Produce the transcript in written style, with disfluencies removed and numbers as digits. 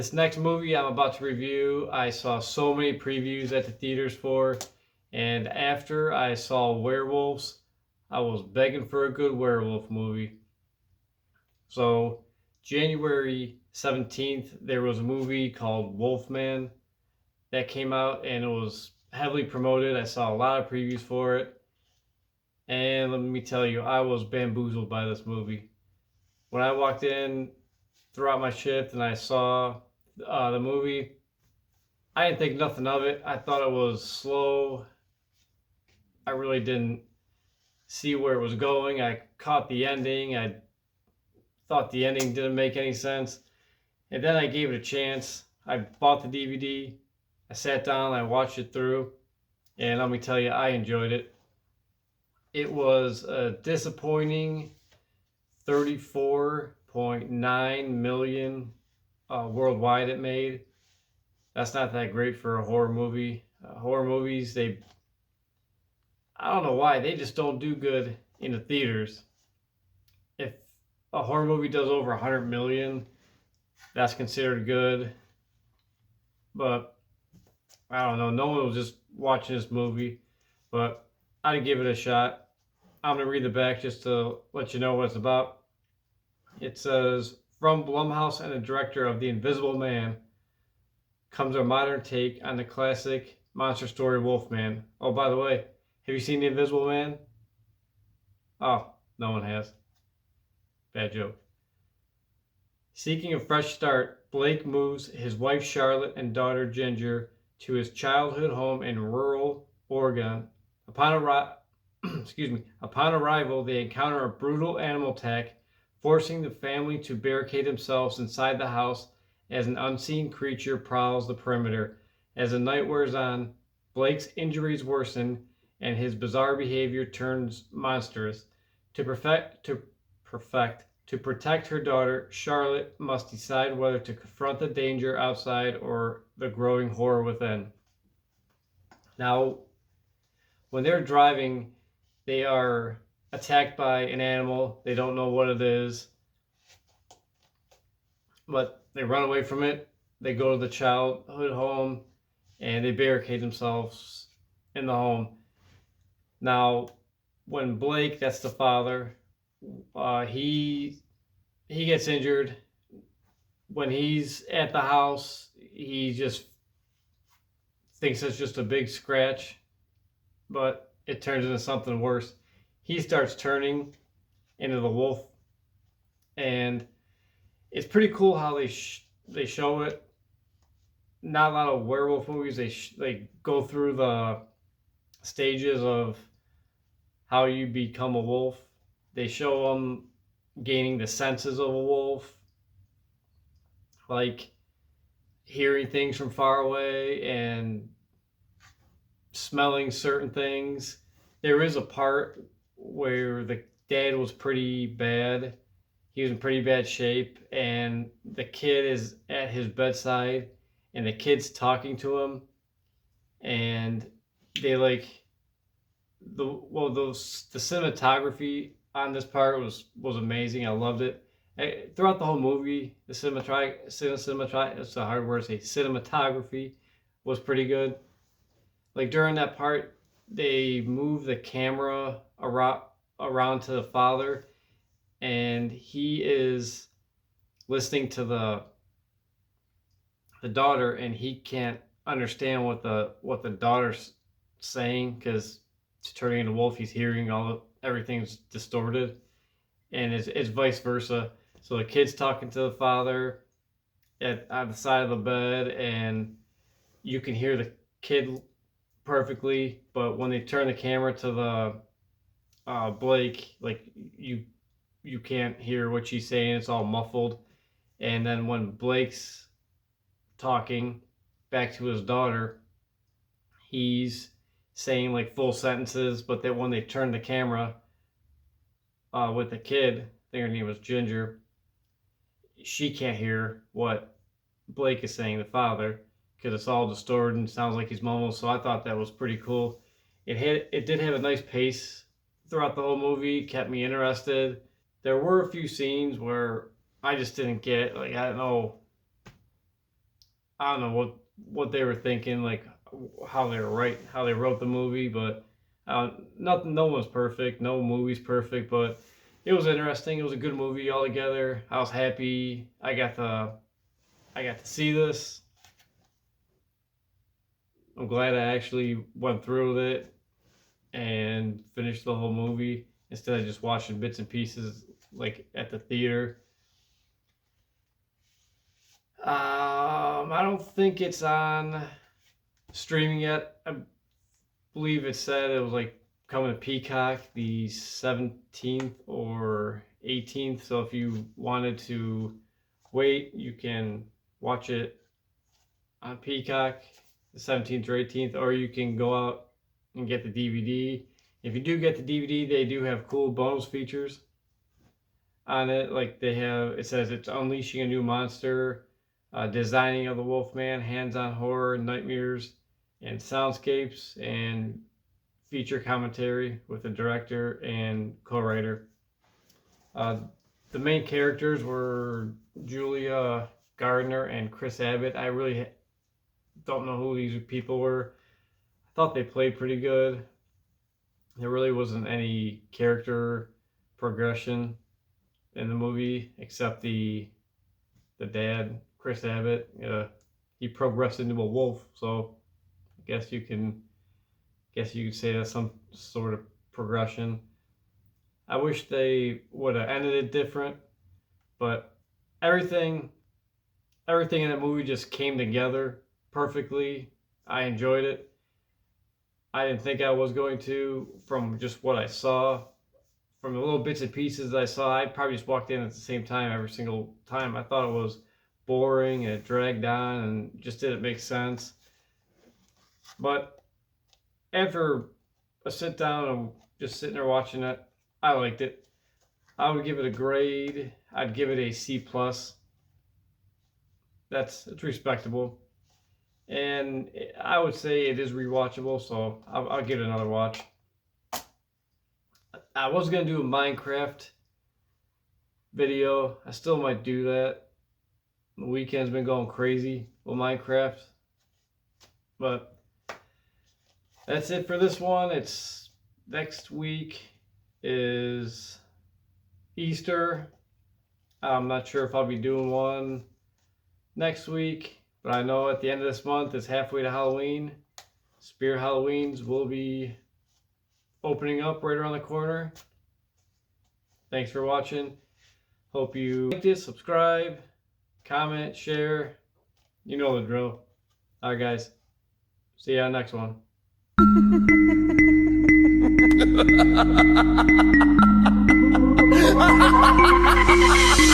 This next movie I'm about to review, I saw so many previews at the theaters for, and after I saw werewolves, I was begging for a good werewolf movie. So, January 17th, there was a movie called Wolfman that came out, and it was heavily promoted. I saw a lot of previews for it, and let me tell you, I was bamboozled by this movie. When I walked in throughout my shift and I saw the movie, I didn't think nothing of it. I thought it was slow. I really didn't see where it was going. I caught the ending. I thought the ending didn't make any sense. And then I gave it a chance. I bought the DVD. I sat down, I watched it through, and let me tell you, I enjoyed it. It was a disappointing 34.9 million worldwide it made. That's not that great for a horror movie. Horror movies, I don't know why, they just don't do good in the theaters. If a horror movie does over 100 million, that's considered good. But I don't know, no one was just watching this movie, but I'd give it a shot. I'm going to read the back just to let you know what it's about. It says, from Blumhouse and the director of The Invisible Man comes our modern take on the classic monster story Wolfman. Oh, by the way, have you seen The Invisible Man? Oh, no one has. Bad joke. Seeking a fresh start, Blake moves his wife Charlotte and daughter Ginger to his childhood home in rural Oregon. Upon arrival, they encounter a brutal animal attack, forcing the family to barricade themselves inside the house as an unseen creature prowls the perimeter. As the night wears on, Blake's injuries worsen and his bizarre behavior turns monstrous. To protect her daughter, Charlotte must decide whether to confront the danger outside or the growing horror within. Now, when they're driving, they are attacked by an animal. They don't know what it is, but they run away from it. They go to the childhood home and they barricade themselves in the home. Now, when Blake, that's the father, he gets injured. When he's at the house, he just thinks it's just a big scratch, but it turns into something worse. He starts turning into the wolf, and it's pretty cool how they show it. Not a lot of werewolf movies. They go through the stages of how you become a wolf. They show them gaining the senses of a wolf, like hearing things from far away and smelling certain things. There is a part where the dad was pretty bad. He was in pretty bad shape, and the kid is at his bedside, and the kid's talking to him, and they the cinematography on this part was amazing. I loved it. Throughout the whole movie, the cinematography, it's a hard word to say, cinematography was pretty good. Like during that part, they move the camera around to the father, and he is listening to the daughter, and he can't understand what the daughter's saying because it's turning into wolf. He's hearing everything's distorted, and it's vice versa. So the kid's talking to the father on the side of the bed, and you can hear the kid perfectly, but when they turn the camera to the Blake, like you can't hear what she's saying. It's all muffled. And then when Blake's talking back to his daughter, he's saying like full sentences, but then when they turn the camera with the kid, I think her name was Ginger, she can't hear what Blake is saying, the father, because it's all distorted and sounds like he's mumbling. So I thought that was pretty cool. It did have a nice pace throughout the whole movie, kept me interested. There were a few scenes where I just didn't get, like, I don't know, I don't know what they were thinking, like how they wrote the movie, but nothing, no one's perfect, no movie's perfect, but it was interesting. It was a good movie altogether. I was happy I got to see this. I'm glad I actually went through with it and finished the whole movie instead of just watching bits and pieces like at the theater. I don't think it's on streaming yet. I believe it said it was like coming to Peacock the 17th or 18th. So if you wanted to wait, you can watch it on Peacock the 17th or 18th, or you can go out and get the DVD. If you do get the DVD, they do have cool bonus features on it. Like it says it's unleashing a new monster, designing of the Wolfman, hands-on horror, nightmares, and soundscapes, and feature commentary with the director and co-writer. Uh, the main characters were Julia Gardner and Chris Abbott. I really don't know who these people were. I thought they played pretty good. There really wasn't any character progression in the movie except the dad, Chris Abbott. He progressed into a wolf, so I guess you could say that's some sort of progression. I wish they would have ended it different, but everything in that movie just came together perfectly. I enjoyed it. I didn't think I was going to, from just what I saw, from the little bits and pieces I saw. I probably just walked in at the same time every single time. I thought it was boring and it dragged on and just didn't make sense. But after a sit down and just sitting there watching it, I liked it. I would give it a grade. I'd give it a C plus. It's respectable, and I would say it is rewatchable. So I'll give it another watch. I was gonna do a Minecraft video. I still might do that. The weekend's been going crazy with Minecraft, but that's it for this one. It's next week is Easter. I'm not sure if I'll be doing one next week, but I know at the end of this month it's halfway to Halloween. Spirit Halloweens will be opening up right around the corner. Thanks for watching. Hope you like this, subscribe, comment, share. You know the drill. Alright guys, see you on the next one. Ha ha ha ha ha!